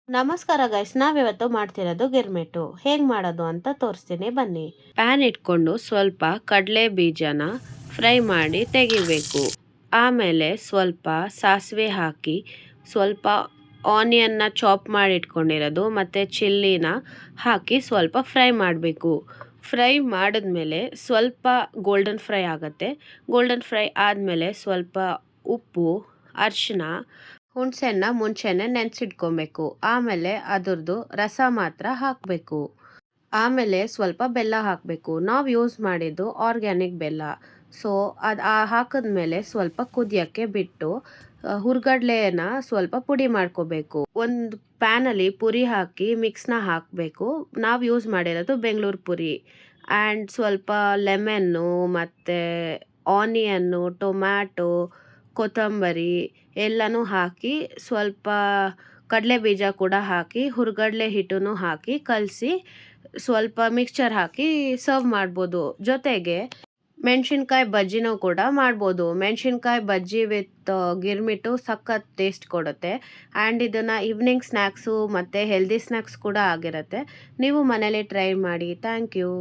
ನಮಸ್ಕಾರ ಗೈಸ್, ನಾವಿವತ್ತು ಮಾಡ್ತಿರೋದು ಗಿರ್ಮಿಟ್ಟು. ಹೇಗೆ ಮಾಡೋದು ಅಂತ ತೋರಿಸ್ತೀನಿ ಬನ್ನಿ. ಪ್ಯಾನ್ ಇಟ್ಕೊಂಡು ಸ್ವಲ್ಪ ಕಡಲೆ ಬೀಜನ ಫ್ರೈ ಮಾಡಿ ತೆಗಿಬೇಕು. ಆಮೇಲೆ ಸ್ವಲ್ಪ ಸಾಸಿವೆ ಹಾಕಿ ಸ್ವಲ್ಪ ಆನಿಯನ್ನ ಚಾಪ್ ಮಾಡಿ ಇಟ್ಕೊಂಡಿರೋದು ಮತ್ತು ಚಿಲ್ಲಿನ ಹಾಕಿ ಸ್ವಲ್ಪ ಫ್ರೈ ಮಾಡಬೇಕು. ಫ್ರೈ ಮಾಡಿದ್ಮೇಲೆ ಸ್ವಲ್ಪ ಗೋಲ್ಡನ್ ಫ್ರೈ ಆಗುತ್ತೆ. ಗೋಲ್ಡನ್ ಫ್ರೈ ಆದಮೇಲೆ ಸ್ವಲ್ಪ ಉಪ್ಪು, ಅರಿಶಿನ, ಹುಣಸೆಹಣ್ಣ ಮುಂಚೆನೆ ನೆನೆಸಿಟ್ಕೊಬೇಕು. ಆಮೇಲೆ ಅದರದ್ದು ರಸ ಮಾತ್ರ ಹಾಕಬೇಕು. ಆಮೇಲೆ ಸ್ವಲ್ಪ ಬೆಲ್ಲ ಹಾಕಬೇಕು. ನಾವು ಯೂಸ್ ಮಾಡಿದ್ದು ಆರ್ಗ್ಯಾನಿಕ್ ಬೆಲ್ಲ. ಸೊ ಅದು ಹಾಕಿದ್ಮೇಲೆ ಸ್ವಲ್ಪ ಕುದಿಯೋಕ್ಕೆ ಬಿಟ್ಟು ಹುರ್ಗಡ್ಲೆನ ಸ್ವಲ್ಪ ಪುಡಿ ಮಾಡ್ಕೋಬೇಕು. ಒಂದು ಪ್ಯಾನಲ್ಲಿ ಪುರಿ ಹಾಕಿ ಮಿಕ್ಸ್ನ ಹಾಕಬೇಕು. ನಾವು ಯೂಸ್ ಮಾಡಿರೋದು ಬೆಂಗಳೂರು ಪುರಿ. ಆ್ಯಂಡ್ ಸ್ವಲ್ಪ ಲೆಮನ್ನು ಮತ್ತು ಆನಿಯನ್ನು, ಟೊಮ್ಯಾಟೊ, ಕೊತ್ತಂಬರಿ ಎಲ್ಲನೂ ಹಾಕಿ ಸ್ವಲ್ಪ ಕಡಲೆ ಬೀಜ ಕೂಡ ಹಾಕಿ ಹುರ್ಗಡ್ಲೆ ಹಿಟ್ಟನ್ನು ಹಾಕಿ ಕಲಸಿ ಸ್ವಲ್ಪ ಮಿಕ್ಸ್ಚರ್ ಹಾಕಿ ಸರ್ವ್ ಮಾಡ್ಬೋದು. ಜೊತೆಗೆ ಮೆಣಸಿನ್ಕಾಯಿ ಬಜ್ಜಿನೂ ಕೂಡ ಮಾಡ್ಬೋದು. ಮೆಣಸಿನ್ಕಾಯಿ ಬಜ್ಜಿ ವಿತ್ ಗಿರ್ಮಿಟ್ಟು ಸಖತ್ ಟೇಸ್ಟ್ ಕೊಡುತ್ತೆ. ಆ್ಯಂಡ್ ಇದನ್ನು ಈವ್ನಿಂಗ್ ಸ್ನ್ಯಾಕ್ಸು ಮತ್ತು ಹೆಲ್ದಿ ಸ್ನ್ಯಾಕ್ಸ್ ಕೂಡ ಆಗಿರುತ್ತೆ. ನೀವು ಮನೇಲಿ ಟ್ರೈ ಮಾಡಿ. Thank you.